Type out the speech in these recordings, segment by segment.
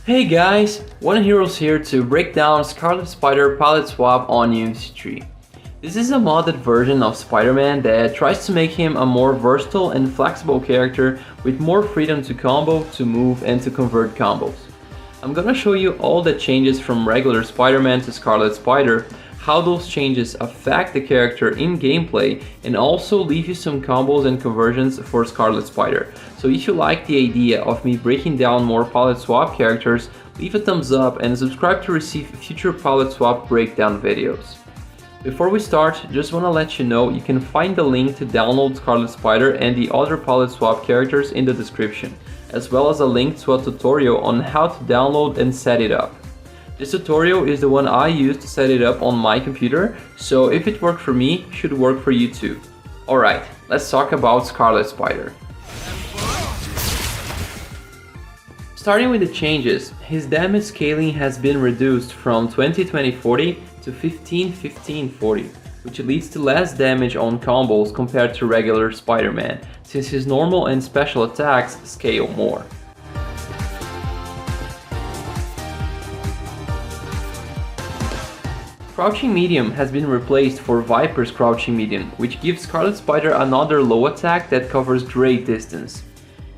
Hey guys, One Heroes here to break down Scarlet Spider palette swap on UMVC3. This is a modded version of Spider-Man that tries to make him a more versatile and flexible character with more freedom to combo, to move, and to convert combos. I'm gonna show you all the changes from regular Spider-Man to Scarlet Spider, how those changes affect the character in gameplay, and also leave you some combos and conversions for Scarlet Spider. So if you like the idea of me breaking down more palette swap characters, leave a thumbs up and subscribe to receive future palette swap breakdown videos. Before we start, just wanna let you know you can find the link to download Scarlet Spider and the other palette swap characters in the description, as well as a link to a tutorial on how to download and set it up. This tutorial is the one I used to set it up on my computer, so if it worked for me, it should work for you too. Alright, let's talk about Scarlet Spider. Starting with the changes, his damage scaling has been reduced from 20-20-40 to 15-15-40, which leads to less damage on combos compared to regular Spider-Man, since his normal and special attacks scale more. Crouching Medium has been replaced for Viper's Crouching Medium, which gives Scarlet Spider another low attack that covers great distance.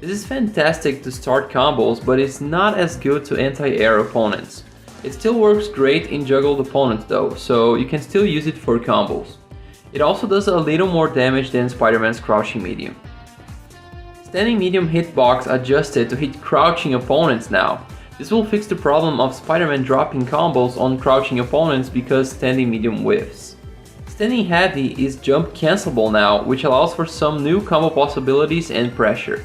This is fantastic to start combos, but it's not as good to anti-air opponents. It still works great in juggled opponents though, so you can still use it for combos. It also does a little more damage than Spider-Man's Crouching Medium. Standing Medium hitbox adjusted to hit crouching opponents now. This will fix the problem of Spider-Man dropping combos on crouching opponents because Standing Medium whiffs. Standing Heavy is jump cancelable now, which allows for some new combo possibilities and pressure.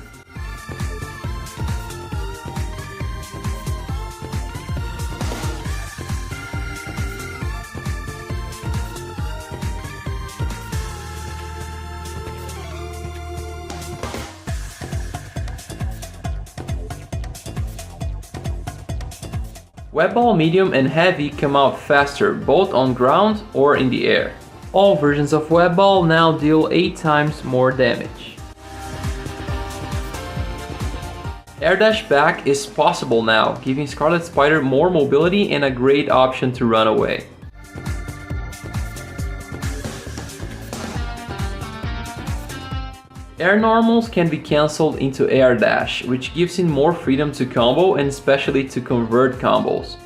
Webball Medium and Heavy come out faster, both on ground or in the air. All versions of Webball now deal 8 times more damage. Air Dash Back is possible now, giving Scarlet Spider more mobility and a great option to run away. Air normals can be cancelled into Air Dash, which gives him more freedom to combo and especially to convert combos.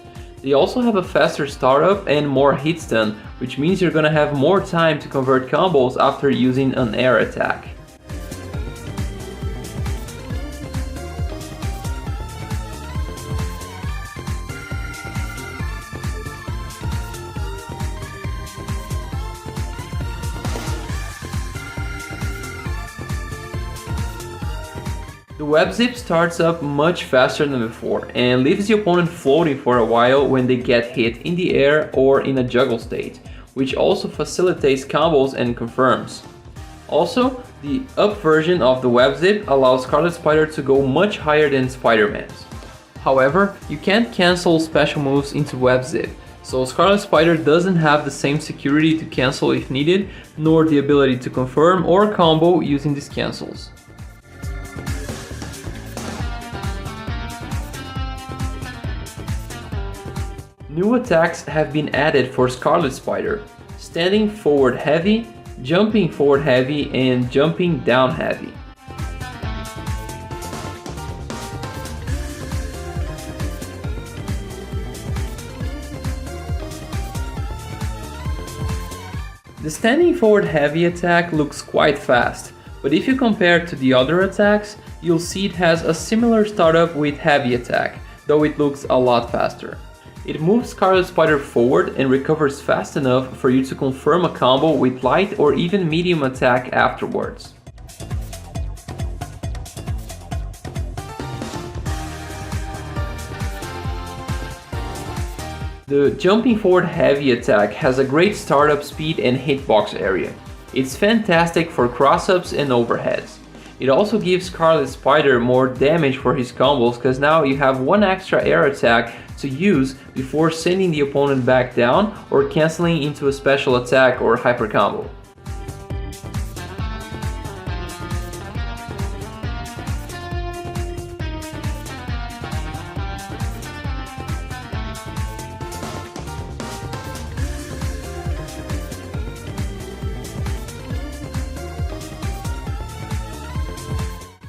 They also have a faster startup and more hit stun, which means you're gonna have more time to convert combos after using an air attack. The web zip starts up much faster than before and leaves the opponent floating for a while when they get hit in the air or in a juggle state, which also facilitates combos and confirms. Also, the up version of the web zip allows Scarlet Spider to go much higher than Spider-Man's. However, you can't cancel special moves into web zip, so Scarlet Spider doesn't have the same security to cancel if needed, nor the ability to confirm or combo using these cancels. New attacks have been added for Scarlet Spider: Standing Forward Heavy, Jumping Forward Heavy, and Jumping Down Heavy. The Standing Forward Heavy attack looks quite fast, but if you compare it to the other attacks, you'll see it has a similar startup with Heavy attack, though it looks a lot faster. It moves Scarlet Spider forward and recovers fast enough for you to confirm a combo with light or even medium attack afterwards. The Jumping Forward Heavy attack has a great startup speed and hitbox area. It's fantastic for cross-ups and overheads. It also gives Scarlet Spider more damage for his combos because now you have one extra air attack to use before sending the opponent back down or cancelling into a special attack or hyper combo.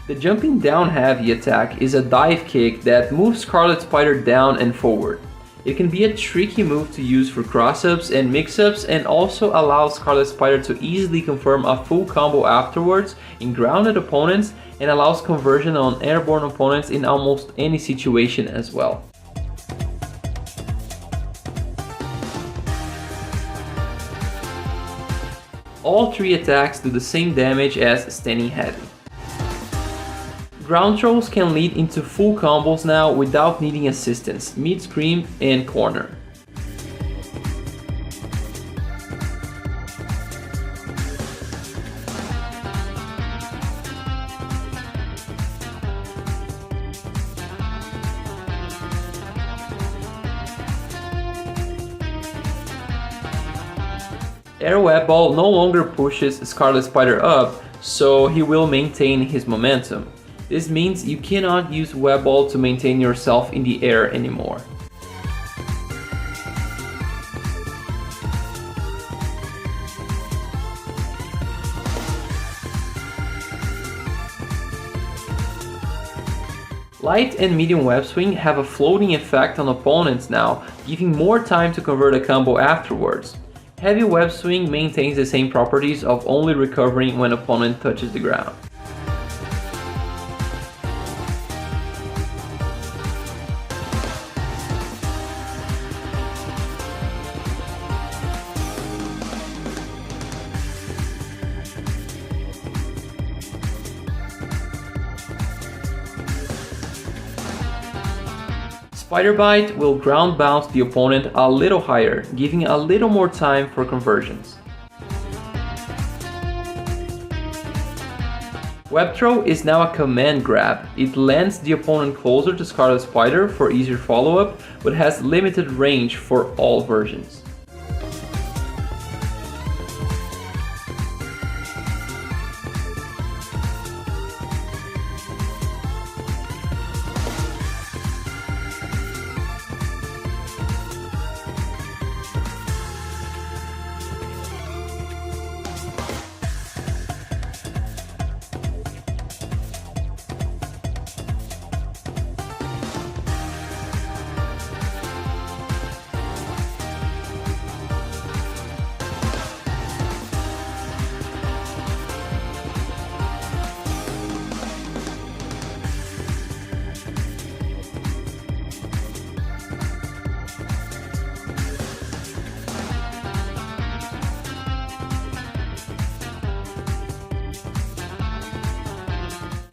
The jumping down heavy attack is a dive kick that moves Scarlet Spider down and forward. It can be a tricky move to use for cross-ups and mix-ups, and also allows Scarlet Spider to easily confirm a full combo afterwards in grounded opponents, and allows conversion on airborne opponents in almost any situation as well. All three attacks do the same damage as standing heavy. Ground throws can lead into full combos now without needing assistance, mid-screen and corner. Air Web Ball no longer pushes Scarlet Spider up, so he will maintain his momentum. This means you cannot use Web Ball to maintain yourself in the air anymore. Light and medium web swing have a floating effect on opponents now, giving more time to convert a combo afterwards. Heavy web swing maintains the same properties of only recovering when opponent touches the ground. Spider Bite will ground bounce the opponent a little higher, giving a little more time for conversions. Web Throw is now a command grab. It lands the opponent closer to Scarlet Spider for easier follow-up, but has limited range for all versions.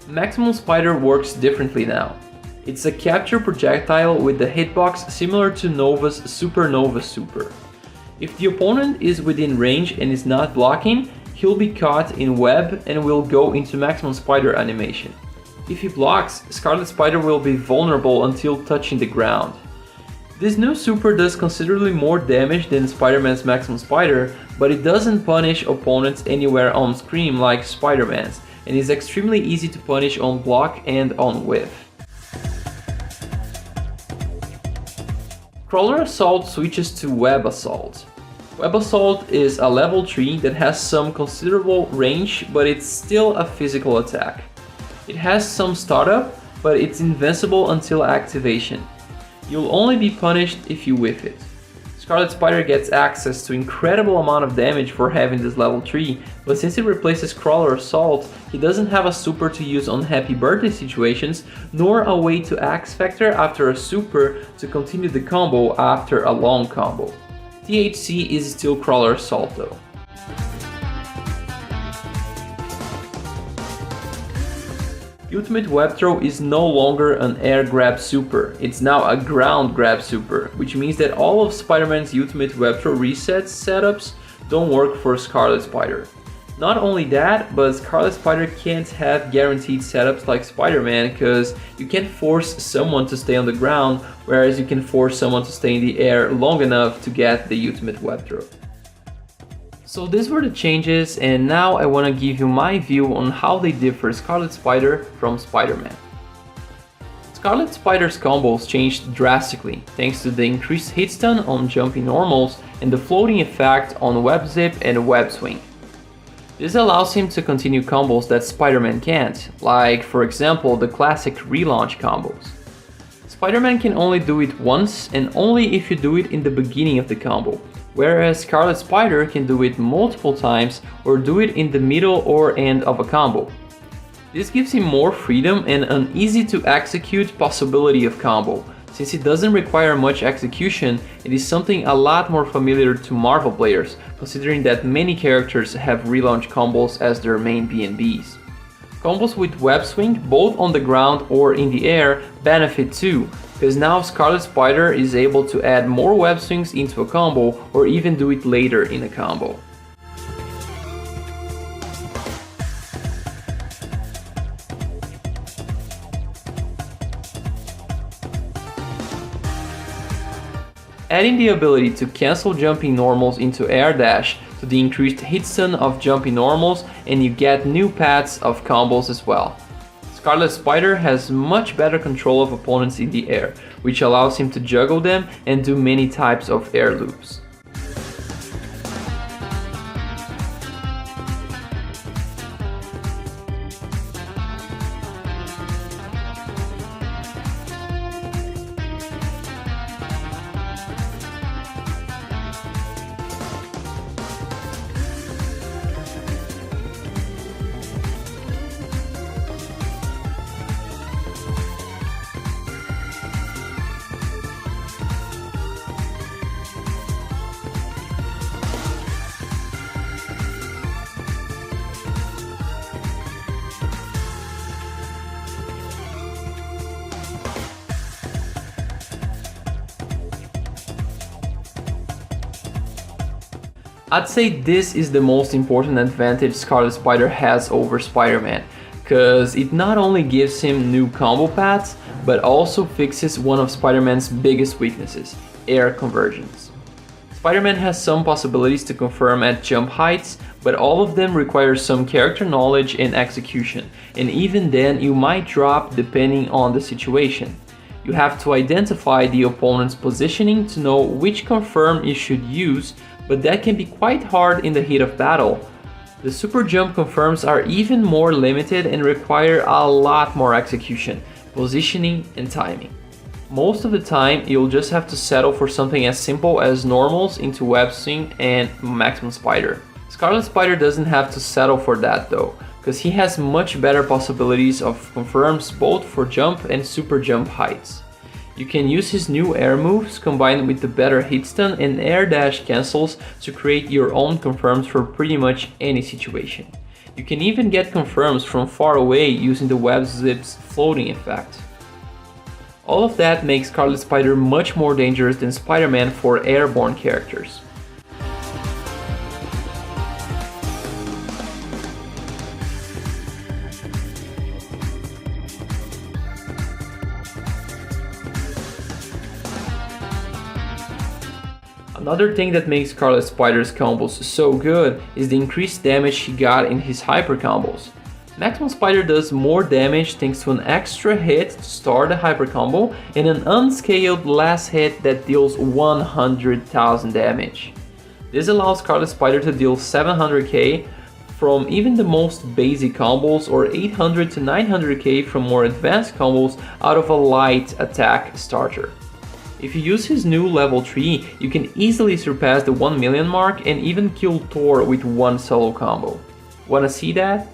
Maximum Spider works differently now. It's a capture projectile with the hitbox similar to Nova's Supernova Super. If the opponent is within range and is not blocking, he'll be caught in web and will go into Maximum Spider animation. If he blocks, Scarlet Spider will be vulnerable until touching the ground. This new super does considerably more damage than Spider-Man's Maximum Spider, but it doesn't punish opponents anywhere on screen like Spider-Man's, and is extremely easy to punish on block and on whiff. Crawler Assault switches to Web Assault. Web Assault is a level 3 that has some considerable range, but it's still a physical attack. It has some startup, but it's invincible until activation. You'll only be punished if you whiff it. Scarlet Spider gets access to incredible amount of damage for having this level 3, but since it replaces Crawler Assault, he doesn't have a super to use on Happy Birthday situations, nor a way to X Factor after a super to continue the combo after a long combo. THC is still Crawler Assault though. Ultimate Web Throw is no longer an air grab super, it's now a ground grab super, which means that all of Spider-Man's Ultimate Web Throw resets setups don't work for Scarlet Spider. Not only that, but Scarlet Spider can't have guaranteed setups like Spider-Man, because you can't force someone to stay on the ground, whereas you can force someone to stay in the air long enough to get the Ultimate Web Throw. So these were the changes, and now I want to give you my view on how they differ Scarlet Spider from Spider-Man. Scarlet Spider's combos changed drastically thanks to the increased hit stun on jumping normals and the floating effect on web zip and web swing. This allows him to continue combos that Spider-Man can't, like for example the classic relaunch combos. Spider-Man can only do it once and only if you do it in the beginning of the combo, whereas Scarlet Spider can do it multiple times or do it in the middle or end of a combo. This gives him more freedom and an easy to execute possibility of combo. Since it doesn't require much execution, it is something a lot more familiar to Marvel players, considering that many characters have relaunch combos as their main BNBs. Combos with web swing, both on the ground or in the air, benefit too, because now Scarlet Spider is able to add more web swings into a combo or even do it later in a combo. Adding the ability to cancel jumping normals into air dash to the increased hit stun of jumping normals, and you get new paths of combos as well. Scarlet Spider has much better control of opponents in the air, which allows him to juggle them and do many types of air loops. I'd say this is the most important advantage Scarlet Spider has over Spider-Man, cause it not only gives him new combo paths, but also fixes one of Spider-Man's biggest weaknesses, air conversions. Spider-Man has some possibilities to confirm at jump heights, but all of them require some character knowledge and execution, and even then you might drop depending on the situation. You have to identify the opponent's positioning to know which confirm you should use, but that can be quite hard in the heat of battle. The super jump confirms are even more limited and require a lot more execution, positioning and timing. Most of the time you'll just have to settle for something as simple as normals into web swing and maximum spider. Scarlet Spider doesn't have to settle for that though, because he has much better possibilities of confirms both for jump and super jump heights. You can use his new air moves combined with the better hit stun and air dash cancels to create your own confirms for pretty much any situation. You can even get confirms from far away using the web zip's floating effect. All of that makes Scarlet Spider much more dangerous than Spider-Man for airborne characters. Another thing that makes Scarlet Spider's combos so good is the increased damage he got in his hyper combos. Maximum Spider does more damage thanks to an extra hit to start a hyper combo and an unscaled last hit that deals 100,000 damage. This allows Scarlet Spider to deal 700k from even the most basic combos or 800 to 900k from more advanced combos out of a light attack starter. If you use his new level 3, you can easily surpass the 1 million mark and even kill Thor with one solo combo. Wanna see that?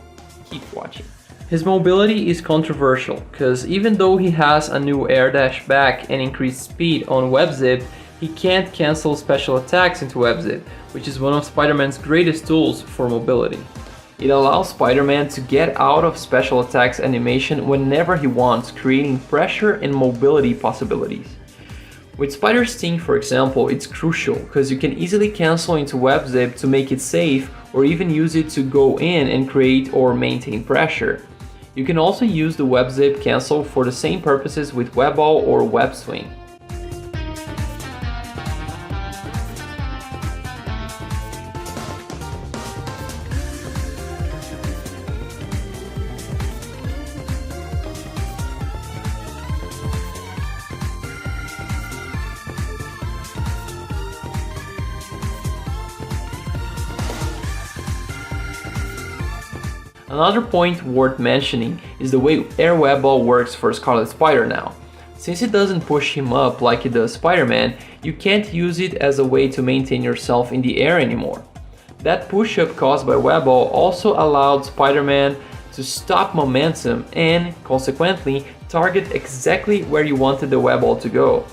Keep watching. His mobility is controversial, cause even though he has a new air dash back and increased speed on web zip, he can't cancel special attacks into web zip, which is one of Spider-Man's greatest tools for mobility. It allows Spider-Man to get out of special attacks animation whenever he wants, creating pressure and mobility possibilities. With Spider Sting, for example, it's crucial because you can easily cancel into web zip to make it safe or even use it to go in and create or maintain pressure. You can also use the web zip cancel for the same purposes with web ball or web swing. Another point worth mentioning is the way air web ball works for Scarlet Spider now. Since it doesn't push him up like it does Spider-Man, you can't use it as a way to maintain yourself in the air anymore. That push-up caused by web ball also allowed Spider-Man to stop momentum and, consequently, target exactly where you wanted the web ball to go.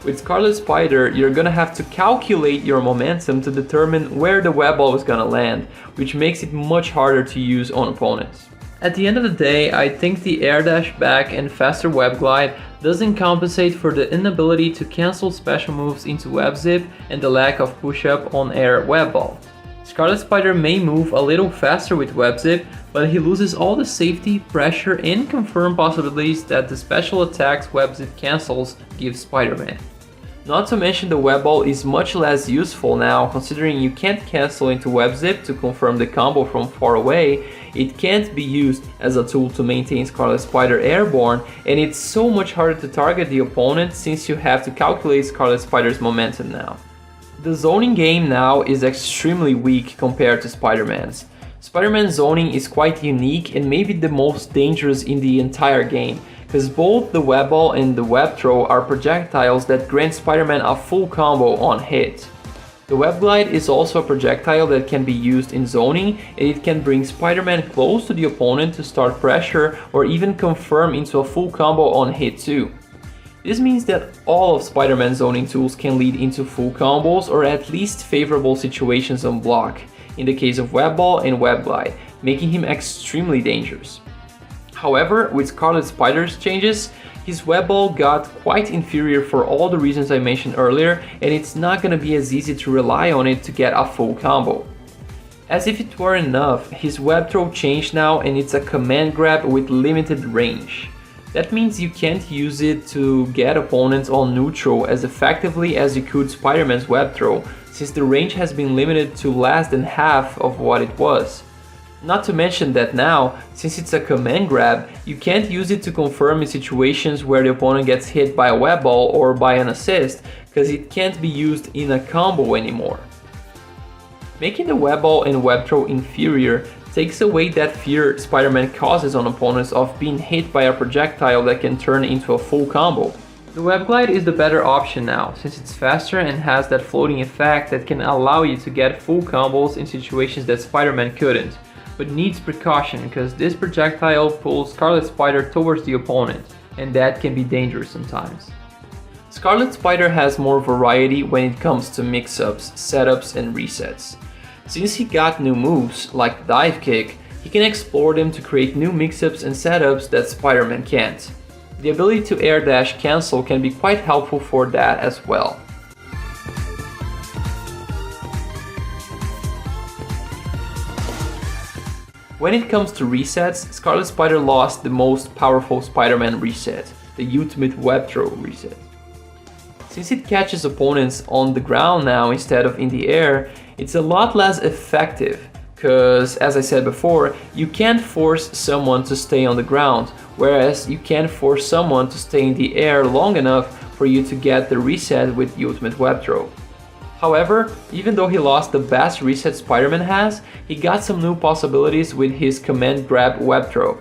With Scarlet Spider, you're gonna have to calculate your momentum to determine where the web ball is gonna land, which makes it much harder to use on opponents. At the end of the day, I think the air dash back and faster web glide doesn't compensate for the inability to cancel special moves into web zip and the lack of push-up on air web ball. Scarlet Spider may move a little faster with web zip, but he loses all the safety, pressure, and confirm possibilities that the special attacks web zip cancels give Spider-Man. Not to mention the web ball is much less useful now, considering you can't cancel into web zip to confirm the combo from far away. It can't be used as a tool to maintain Scarlet Spider airborne, and it's so much harder to target the opponent since you have to calculate Scarlet Spider's momentum now. The zoning game now is extremely weak compared to Spider-Man's. Spider-Man's zoning is quite unique and maybe the most dangerous in the entire game, because both the web ball and the web throw are projectiles that grant Spider-Man a full combo on hit. The web glide is also a projectile that can be used in zoning, and it can bring Spider-Man close to the opponent to start pressure or even confirm into a full combo on hit too. This means that all of Spider-Man's zoning tools can lead into full combos or at least favorable situations on block, in the case of web ball and web glide, making him extremely dangerous. However, with Scarlet Spider's changes, his web ball got quite inferior for all the reasons I mentioned earlier, and it's not gonna be as easy to rely on it to get a full combo. As if it were enough, his web throw changed now and it's a command grab with limited range. That means you can't use it to get opponents on neutral as effectively as you could Spider-Man's web throw, since the range has been limited to less than half of what it was. Not to mention that now, since it's a command grab, you can't use it to confirm in situations where the opponent gets hit by a web ball or by an assist, because it can't be used in a combo anymore. Making the web ball and web throw inferior takes away that fear Spider-Man causes on opponents of being hit by a projectile that can turn into a full combo. The web glide is the better option now, since it's faster and has that floating effect that can allow you to get full combos in situations that Spider-Man couldn't, but needs precaution because this projectile pulls Scarlet Spider towards the opponent, and that can be dangerous sometimes. Scarlet Spider has more variety when it comes to mix-ups, setups, and resets. Since he got new moves, like Dive Kick, he can explore them to create new mix-ups and setups that Spider-Man can't. The ability to air dash cancel can be quite helpful for that as well. When it comes to resets, Scarlet Spider lost the most powerful Spider-Man reset, the Ultimate Web Throw reset. Since it catches opponents on the ground now instead of in the air, it's a lot less effective, because as I said before, you can't force someone to stay on the ground, whereas you can force someone to stay in the air long enough for you to get the reset with the Ultimate Web Throw. However, even though he lost the best reset Spider-Man has, he got some new possibilities with his command grab web throw.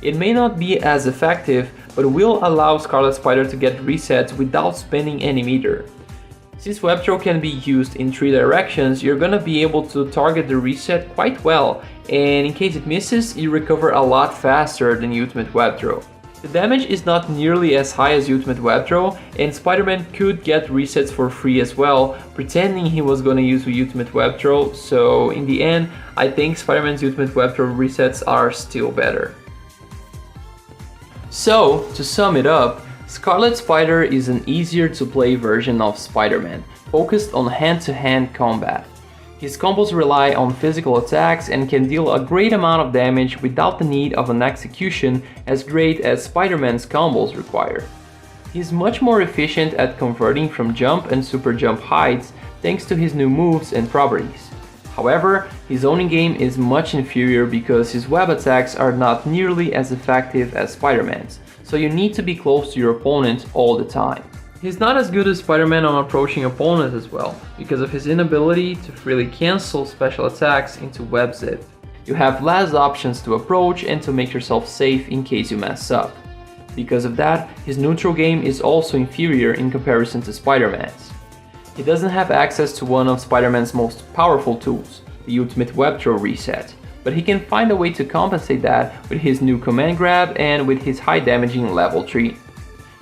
It may not be as effective, but will allow Scarlet Spider to get resets without spending any meter. Since web throw can be used in 3 directions, you're gonna be able to target the reset quite well, and in case it misses, you recover a lot faster than Ultimate Web Throw. The damage is not nearly as high as Ultimate Web Throw, and Spider-Man could get resets for free as well, pretending he was gonna use the Ultimate Web Throw, so in the end, I think Spider-Man's Ultimate Web Throw resets are still better. So, to sum it up, Scarlet Spider is an easier to play version of Spider-Man, focused on hand-to-hand combat. His combos rely on physical attacks and can deal a great amount of damage without the need of an execution as great as Spider-Man's combos require. He's much more efficient at converting from jump and super jump heights thanks to his new moves and properties. However, his zoning game is much inferior because his web attacks are not nearly as effective as Spider-Man's, so you need to be close to your opponent all the time. He's not as good as Spider-Man on approaching opponents as well, because of his inability to freely cancel special attacks into web zip. You have less options to approach and to make yourself safe in case you mess up. Because of that, his neutral game is also inferior in comparison to Spider-Man's. He doesn't have access to one of Spider-Man's most powerful tools, the ultimate web throw reset, but he can find a way to compensate that with his new command grab and with his high damaging level 3.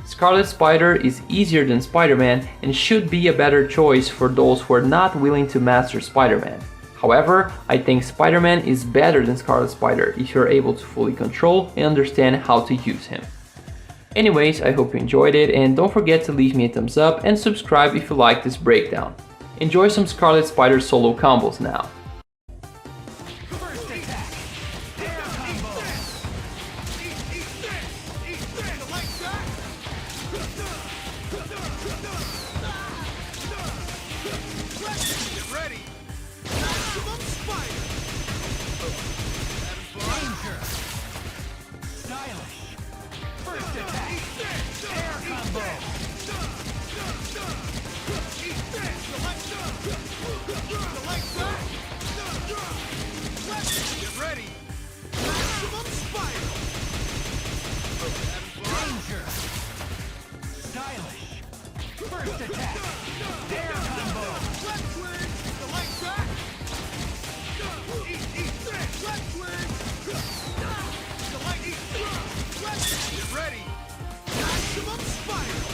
Scarlet Spider is easier than Spider-Man and should be a better choice for those who are not willing to master Spider-Man. However, I think Spider-Man is better than Scarlet Spider if you're able to fully control and understand how to use him. Anyways, I hope you enjoyed it, and don't forget to leave me a thumbs up and subscribe if you like this breakdown. Enjoy some Scarlet Spider solo combos now. First attack! Air combo! Left swing! The light back! Left swing! The light get ready! Maximum spiral!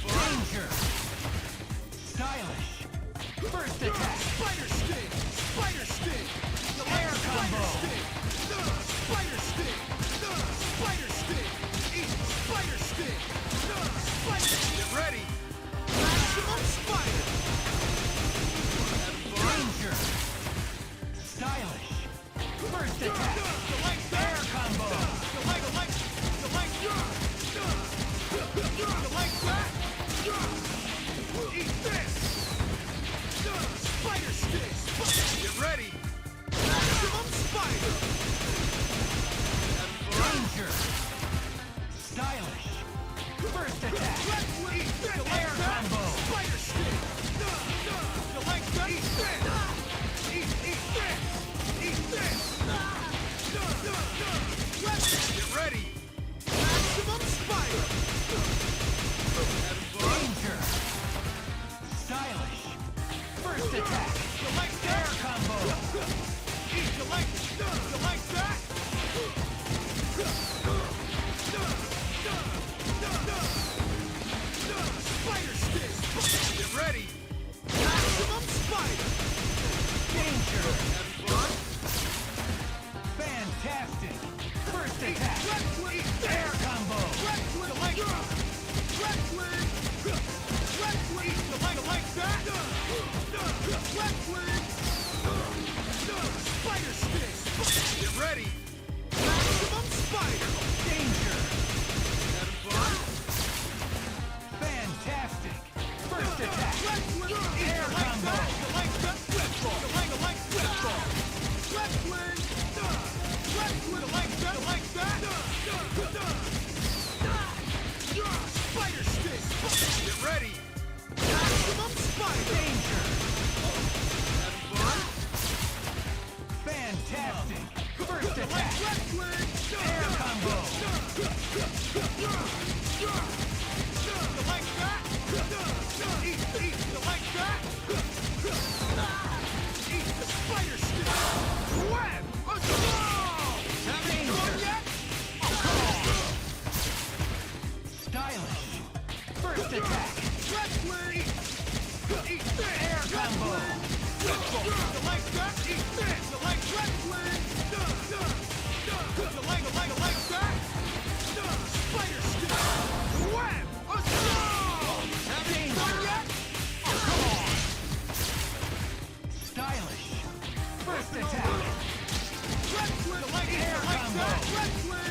Danger! Stylish! First attack! Spider sting! Spider sting! The air combo! Spider sting! Spider sting! Spider sting! Get ready! Maximum spider! Danger! Stylish! First attack! Air combo! The light back! Eat this! Spider stick! Get ready! Maximum spider! Danger! Stylish! First attack! Air combo! Spider stick! The leg back! Eat this! Eat this! Eat this! Get ready! Maximum spider! Danger! Stylish! First attack! The leg air combo! Eat the leg back! Spider stick! Get ready! Maximum spider! Danger! Fantastic! First attack! Air combo! The leg back! Spider stick! Get ready! Maximum spider! Danger! Fantastic! First attack! Air combo! The leg back! Left ball! Left wing! The leg back! Spider stick! Get ready! Maximum spider! Danger! Fantastic! First attack! Air combo! The leg back! Eat the leg back! Eat the spider stick! Web! Let's go! Haven't gone yet? Stylish! First attack! Eat this! Air combo! The leg back! Eat this! The leg back! The leg back! Spider stick! Web! Let's go! Haven't gone yet? Oh, come on! Stylish! First attack! The leg air combo!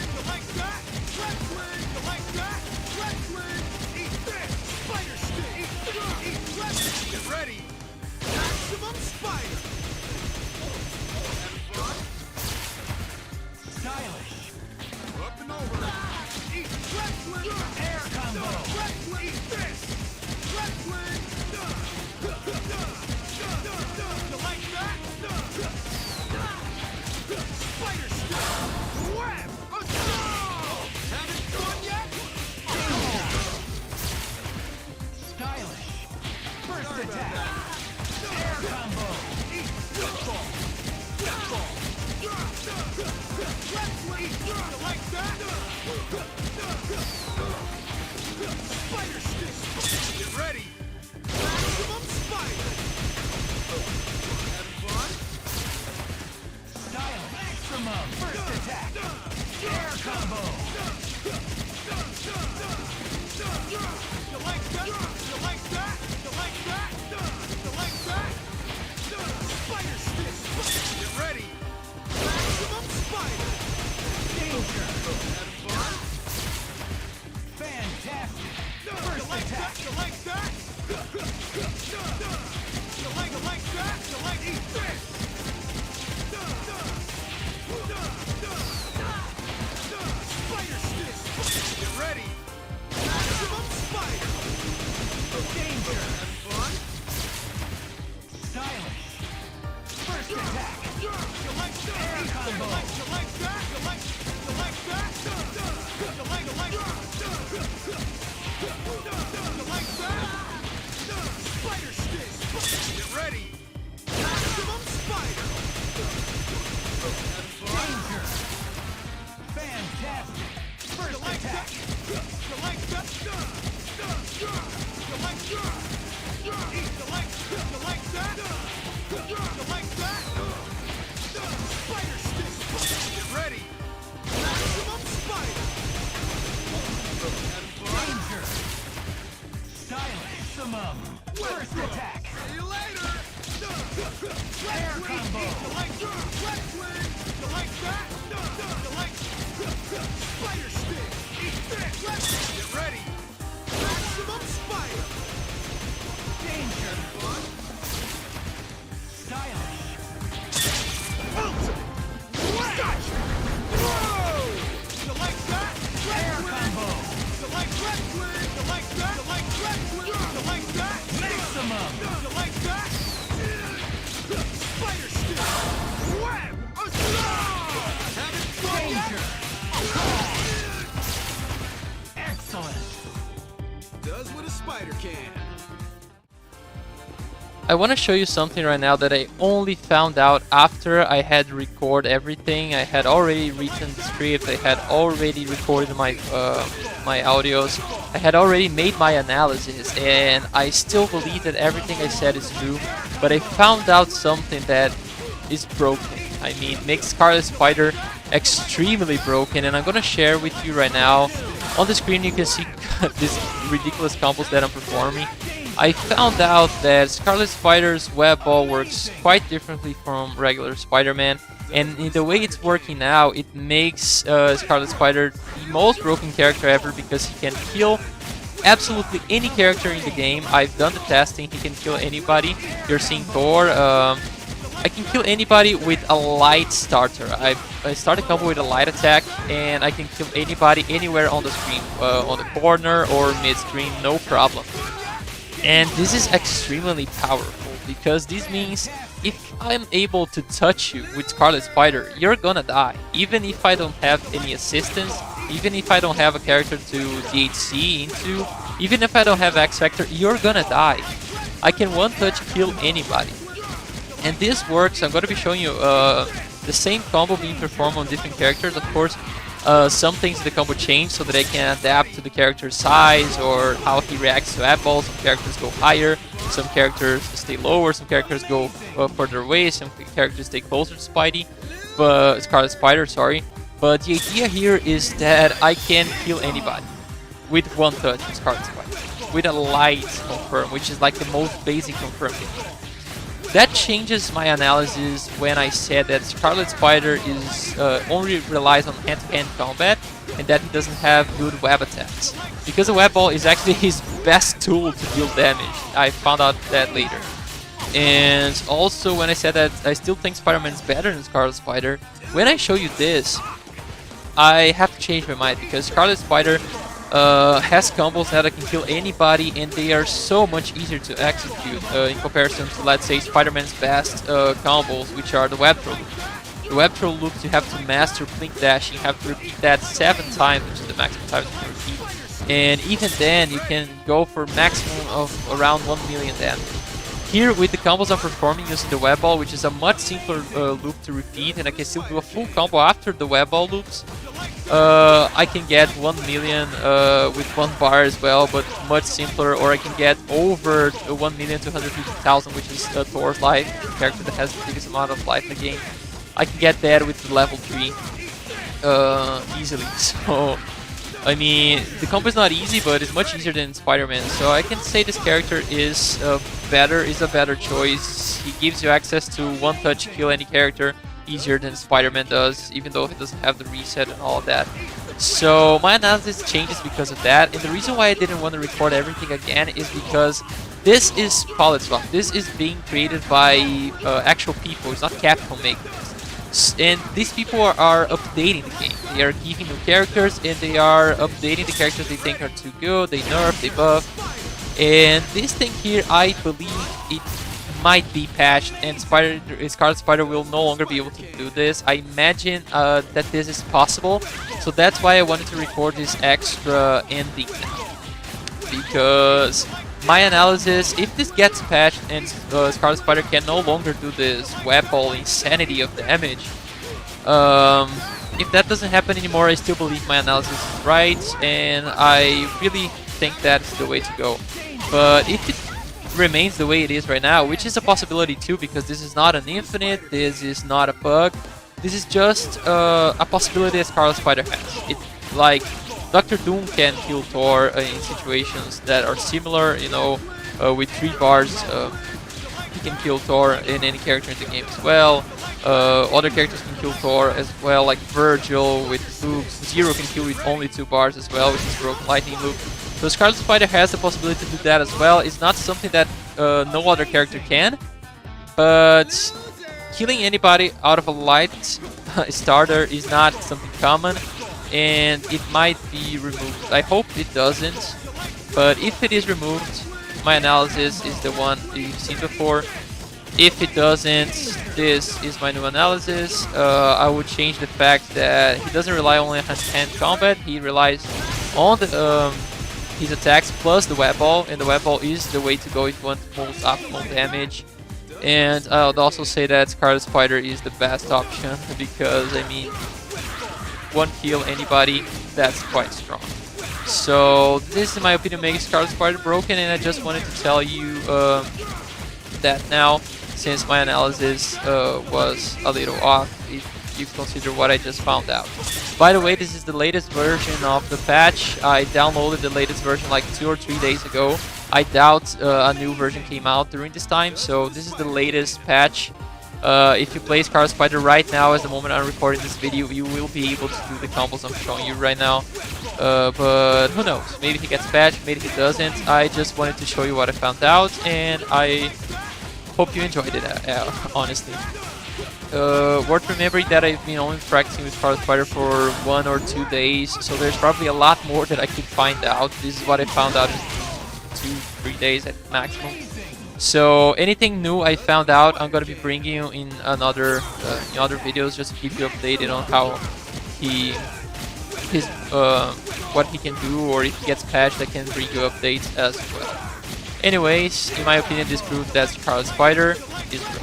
The leg back! The leg back! Eat this! Spider stick! Eat this! Get ready! Maximum spider! Stylish! Up and over! Eat air combo! Eat this! The leg back! You like that? Spider stick. Get ready. Maximum spider. Having fun? Style maximum. First attack. Air combo. You like that? You like that? You like that? You like that? Spider stick. Get ready. Maximum spider. Danger. Having fun? Fantastic. You First like attack. that? You like that? You like that? You like eat this? Spider stick. Get ready. Maximum spider. Danger. Having fun? Stylish. First attack. You like that? Air combo. You like that? You like that? You like that? You like that? Spider stick. Get ready. Maximum spider. Having fun? Danger. Fantastic. First You like attack. that? You like that? You like that? You like that? You like that? Spider stick. Get ready. Maximum spider. Having fun? Danger. Stylish. Maximum. First attack. See you later. Air combo. You like that? You like that? You like spider stick. Eat this. Get ready. Maximum spider. Danger. Stylish. Gotcha. Whoa! You like that? Air combo. You like that? You like that? You like that? You like that? Maximum. You like that? Spider stick. Wham! Having fun yet? Danger. Excellent. Does what a spider can. I want to show you something right now that I only found out after I had recorded everything. I had already written the script, I had already recorded my my audios, I had already made my analysis, and I still believe that everything I said is true, but I found out something that is broken. I mean, makes Scarlet Spider extremely broken, and I'm gonna share with you right now. On the screen you can see these ridiculous combos that I'm performing. I found out that Scarlet Spider's web ball works quite differently from regular Spider-Man, and in the way it's working now, it makes Scarlet Spider the most broken character ever because he can kill absolutely any character in the game. I've done the testing, he can kill anybody. You're seeing Thor. I can kill anybody with a light starter. I start a combo with a light attack, and I can kill anybody anywhere on the screen, on the corner or mid-screen, no problem. And this is extremely powerful because this means if I'm able to touch you with Scarlet Spider, you're gonna die. Even if I don't have any assistance, even if I don't have a character to DHC into, even if I don't have X Factor, you're gonna die. I can one-touch kill anybody. And this works. I'm gonna be showing you the same combo being performed on different characters. Of course, some things in the combo change so that I can adapt to the character's size or how he reacts to apple. Some characters go higher, some characters stay lower, some characters go further away, some characters stay closer to Spidey, but Scarlet Spider, sorry. But the idea here is that I can kill anybody with one touch with Scarlet Spider, with a light confirm, which is like the most basic confirm thing. That changes my analysis when I said that Scarlet Spider is only relies on hand-to-hand combat and that he doesn't have good web attacks. Because the web ball is actually his best tool to deal damage. I found out that later. And also when I said that I still think Spider-Man is better than Scarlet Spider, when I show you this, I have to change my mind because Scarlet Spider has combos that I can kill anybody, and they are so much easier to execute in comparison to, let's say, Spider-Man's best combos, which are the web throw loops. The web throw loops, you have to master blink dashing, you have to repeat that 7 times, which is the maximum time you can repeat. And even then, you can go for maximum of around 1 million damage. Here with the combos I'm performing using the web ball, which is a much simpler loop to repeat, and I can still do a full combo after the web ball loops. I can get 1 million with 1 bar as well, but much simpler, or I can get over 1,250,000, which is Thor's life, the character that has the biggest amount of life in the game. I can get that with level 3 easily. So, I mean, the combo is not easy, but it's much easier than Spider-Man. So I can say this character is a better choice. He gives you access to one-touch kill any character easier than Spider-Man does, even though he doesn't have the reset and all of that. So my analysis changes because of that, and the reason why I didn't want to record everything again is because this is Palette Swap. This is being created by actual people. It's not Capcom making this. And these people are updating the game. They are giving new characters, and they are updating the characters they think are too good. They nerf, they buff. And this thing here, I believe it might be patched, and Scarlet Spider will no longer be able to do this. I imagine that this is possible, so that's why I wanted to record this extra ending now. Because my analysis, if this gets patched and Scarlet Spider can no longer do this web ball insanity of damage, if that doesn't happen anymore, I still believe my analysis is right, and I really think that's the way to go. But if it remains the way it is right now, which is a possibility too, because this is not an infinite, this is not a bug, this is just a possibility that Scarlet Spider has. It, like, Dr. Doom can kill Thor in situations that are similar, you know, with 3 bars, he can kill Thor in any character in the game as well. Other characters can kill Thor as well, like Virgil with loops. Zero can kill with only 2 bars as well, which is Broken Lightning loop. So Scarlet Spider has the possibility to do that as well. It's not something that no other character can, but killing anybody out of a light starter is not something common, and it might be removed. I hope it doesn't, but if it is removed, my analysis is the one you've seen before. If it doesn't, this is my new analysis. I would change the fact that he doesn't rely only on hand combat, he relies on the his attacks plus the web ball, and the web ball is the way to go if you want most optimal damage. And I would also say that Scarlet Spider is the best option because, I mean, one kill anybody, that's quite strong. So this, in my opinion, makes Scarlet Spider broken, and I just wanted to tell you that now, since my analysis was a little off, if you consider what I just found out. By the way, this is the latest version of the patch. I downloaded the latest version like 2 or 3 days ago. I doubt a new version came out during this time, so this is the latest patch. If you play Scarlet Spider right now, as the moment I'm recording this video, you will be able to do the combos I'm showing you right now. But who knows? Maybe he gets patched, maybe he doesn't. I just wanted to show you what I found out, and I hope you enjoyed it, honestly. Worth remembering that I've been only practicing with Scarlet Spider for 1 or 2 days, so there's probably a lot more that I could find out. This is what I found out in 2-3 days at maximum. So anything new I found out, I'm gonna be bringing you in other videos just to keep you updated on how what he can do, or if he gets patched, I can bring you updates as well. Anyways, in my opinion, this proves that Scarlet Spider is broken.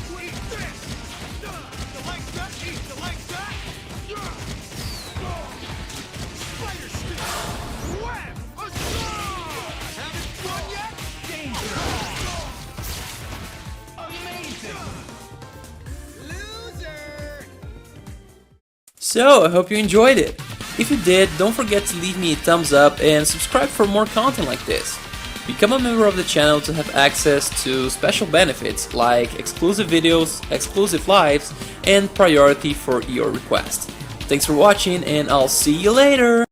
So, I hope you enjoyed it. If you did, don't forget to leave me a thumbs up and subscribe for more content like this. Become a member of the channel to have access to special benefits like exclusive videos, exclusive lives, and priority for your requests. Thanks for watching, and I'll see you later!